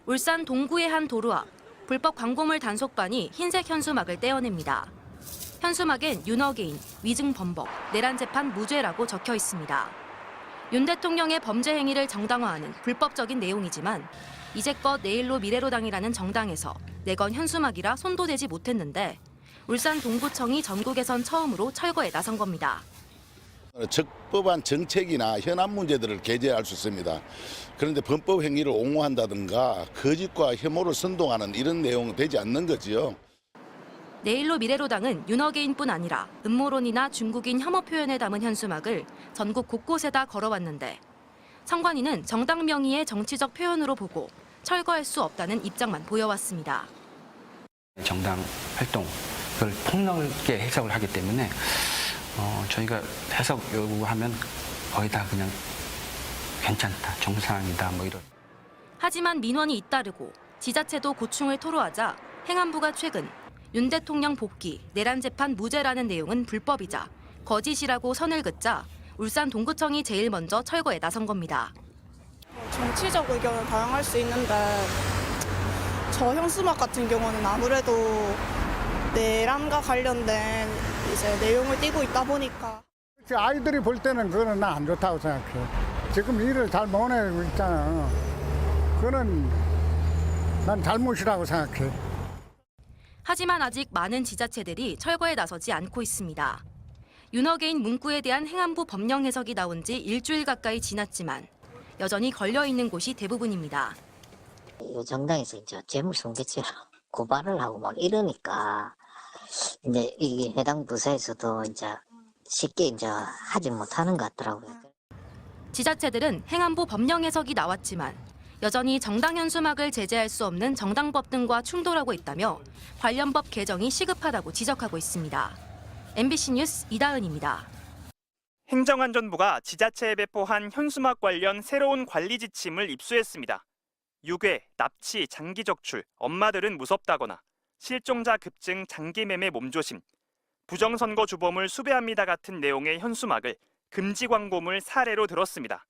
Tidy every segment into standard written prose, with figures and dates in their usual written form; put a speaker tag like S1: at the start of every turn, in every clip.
S1: 울산 동구의 한 도로 앞, 불법 광고물 단속반이 흰색 현수막을 떼어냅니다. 현수막엔 윤어게인, 위증범법, 내란재판 무죄라고 적혀 있습니다. 윤 대통령의 범죄 행위를 정당화하는 불법적인 내용이지만 이제껏 내일로 미래로당이라는 정당에서 내건 현수막이라 손도 대지 못했는데 울산 동구청이 전국에선 처음으로 철거에 나선 겁니다.
S2: 적법한 정책이나 현안 문제들을 게재할 수 있습니다. 그런데 범법 행위를 옹호한다든가 거짓과 혐오를 선동하는 이런 내용은 되지 않는 거지요.
S1: 내일로 미래로당은 윤어게인뿐 아니라 음모론이나 중국인 혐오 표현에 담은 현수막을 전국 곳곳에다 걸어왔는데 선관위는 정당 명의의 정치적 표현으로 보고 철거할 수 없다는 입장만 보여왔습니다.
S3: 정당 활동, 그걸 폭넓게 해석을 하기 때문에 저희가 해석 요구하면 거의 다 그냥 괜찮다, 정상이다 뭐 이런.
S1: 하지만 민원이 잇따르고 지자체도 고충을 토로하자 행안부가 최근 윤 대통령 복귀, 내란재판 무죄라는 내용은 불법이자 거짓이라고 선을 긋자 울산 동구청이 제일 먼저 철거에 나선 겁니다.
S4: 정치적 의견은 다양할 수 있는데 저 현수막 같은 경우는 아무래도 내란과 관련된 이제 내용을 띠고 있다 보니까
S5: 아이들이 볼 때는 그거는 나 안 좋다고 생각해. 지금 일을 잘 못 해고 있잖아. 그거는 난 잘못이라고 생각해.
S1: 하지만 아직 많은 지자체들이 철거에 나서지 않고 있습니다. 윤어게인 문구에 대한 행안부 법령 해석이 나온 지 일주일 가까이 지났지만 여전히 걸려있는 곳이 대부분입니다.
S6: 이 정당에서 이제 재물손괴죄로 고발을 하고 막 이러니까 이제 이 해당 부서에서도 이제 쉽게 이제 하지 못하는 것 같더라고요.
S1: 지자체들은 행안부 법령 해석이 나왔지만 여전히 정당 현수막을 제재할 수 없는 정당법 등과 충돌하고 있다며 관련 법 개정이 시급하다고 지적하고 있습니다. MBC 뉴스 이다은입니다.
S7: 행정안전부가 지자체에 배포한 현수막 관련 새로운 관리 지침을 입수했습니다. 유괴, 납치, 장기 적출, 엄마들은 무섭다거나 실종자 급증, 장기 매매 몸조심, 부정선거 주범을 수배합니다 같은 내용의 현수막을 금지 광고물 사례로 들었습니다.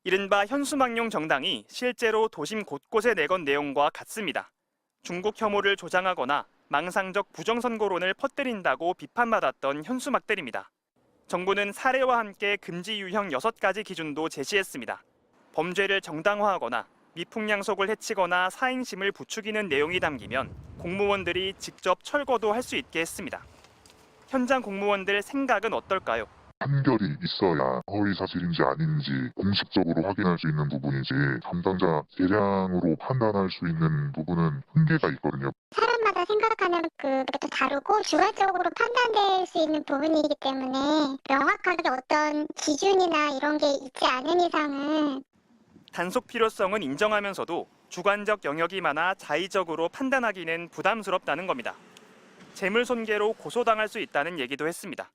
S7: 이른바 현수막용 정당이 실제로 도심 곳곳에 내건 내용과 같습니다. 중국 혐오를 조장하거나 망상적 부정선거론을 퍼뜨린다고 비판받았던 현수막들입니다. 정부는 사례와 함께 금지 유형 6가지 기준도 제시했습니다. 범죄를 정당화하거나 미풍양속을 해치거나 사행심을 부추기는 내용이 담기면 공무원들이 직접 철거도 할 수 있게 했습니다. 현장 공무원들 생각은 어떨까요?
S8: 판결이 있어야 허위사실인지 아닌지 공식적으로 확인할 수 있는 부분이지 담당자 대량으로 판단할 수 있는 부분은 한계가 있거든요.
S9: 사람마다 생각하는 그것도 다르고 주관적으로 판단될 수 있는 부분이기 때문에 명확하게 어떤 기준이나 이런 게 있지 않은 이상은
S7: 단속 필요성은 인정하면서도 주관적 영역이 많아 자의적으로 판단하기는 부담스럽다는 겁니다. 재물손괴로 고소당할 수 있다는 얘기도 했습니다.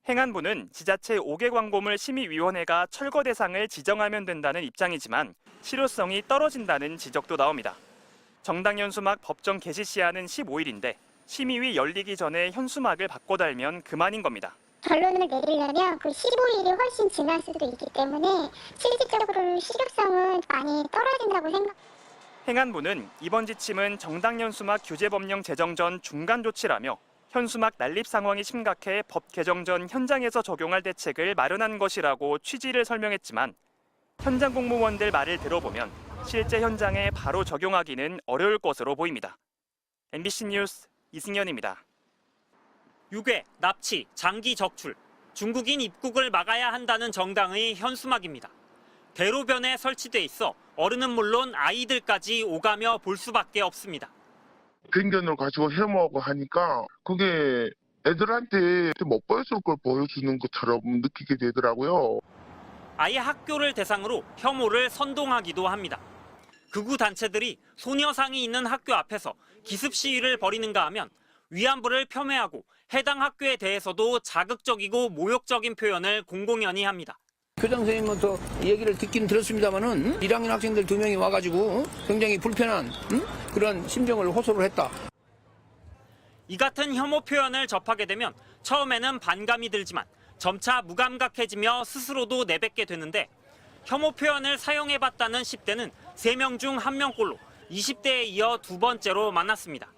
S7: 행안부는 지자체 5개 광고물 심의위원회가 철거 대상을 지정하면 된다는 입장이지만 실효성이 떨어진다는 지적도 나옵니다. 정당 현수막 법정 개시 시한은 15일인데 심의위 열리기 전에 현수막을 바꿔 달면 그만인 겁니다.
S9: 결론을 내리려면 그 15일이 훨씬 지날 수도 있기 때문에 실질적으로 실효성은 많이 떨어진다고 생각합니다.
S7: 행안부는 이번 지침은 정당 현수막 규제 법령 제정 전 중간 조치라며 현수막 난립 상황이 심각해 법 개정 전 현장에서 적용할 대책을 마련한 것이라고 취지를 설명했지만 현장 공무원들 말을 들어보면 실제 현장에 바로 적용하기는 어려울 것으로 보입니다. MBC 뉴스 이승현입니다.
S10: 유괴, 납치, 장기 적출, 중국인 입국을 막아야 한다는 정당의 현수막입니다. 대로변에 설치돼 있어 어른은 물론 아이들까지 오가며 볼 수밖에 없습니다.
S8: 편견을 가지고 혐오하고 하니까 그게 애들한테 못 보여줄 걸 보여주는 것처럼 느끼게 되더라고요.
S10: 아예 학교를 대상으로 혐오를 선동하기도 합니다. 극우 단체들이 소녀상이 있는 학교 앞에서 기습 시위를 벌이는가 하면 위안부를 폄훼하고 해당 학교에 대해서도 자극적이고 모욕적인 표현을 공공연히 합니다.
S11: 교장 선생님부터 얘기를 듣긴 들었습니다만은 1학년 학생들 2명이 와가지고 굉장히 불편한 그런 심정을 호소를 했다.
S10: 이 같은 혐오 표현을 접하게 되면 처음에는 반감이 들지만 점차 무감각해지며 스스로도 내뱉게 되는데 혐오 표현을 사용해봤다는 10대는 3명 중 1명꼴로 20대에 이어 두 번째로 많았습니다.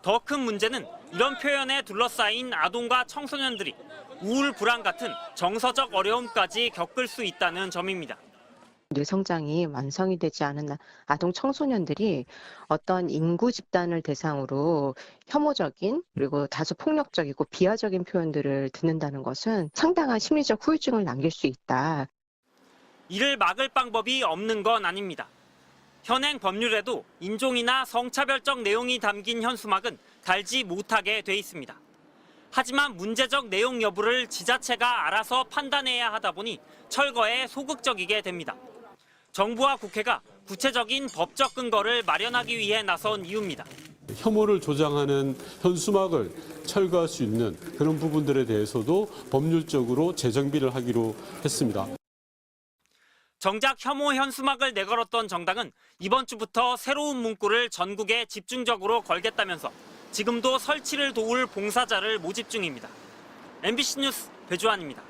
S10: 더 큰 문제는 이런 표현에 둘러싸인 아동과 청소년들이 우울, 불안 같은 정서적 어려움까지 겪을 수 있다는 점입니다.
S12: 뇌성장이 완성이 되지 않은 아동 청소년들이 어떤 인구 집단을 대상으로 혐오적인 그리고 다소 폭력적이고 비하적인 표현들을 듣는다는 것은 상당한 심리적 후유증을 남길 수 있다.
S10: 이를 막을 방법이 없는 건 아닙니다. 현행 법률에도 인종이나 성차별적 내용이 담긴 현수막은 달지 못하게 돼 있습니다. 하지만 문제적 내용 여부를 지자체가 알아서 판단해야 하다 보니 철거에 소극적이게 됩니다. 정부와 국회가 구체적인 법적 근거를 마련하기 위해 나선 이유입니다.
S13: 혐오를 조장하는 현수막을 철거할 수 있는 그런 부분들에 대해서도 법률적으로 재정비를 하기로 했습니다.
S10: 정작 혐오 현수막을 내걸었던 정당은 이번 주부터 새로운 문구를 전국에 집중적으로 걸겠다면서 지금도 설치를 도울 봉사자를 모집 중입니다. MBC 뉴스 배주환입니다.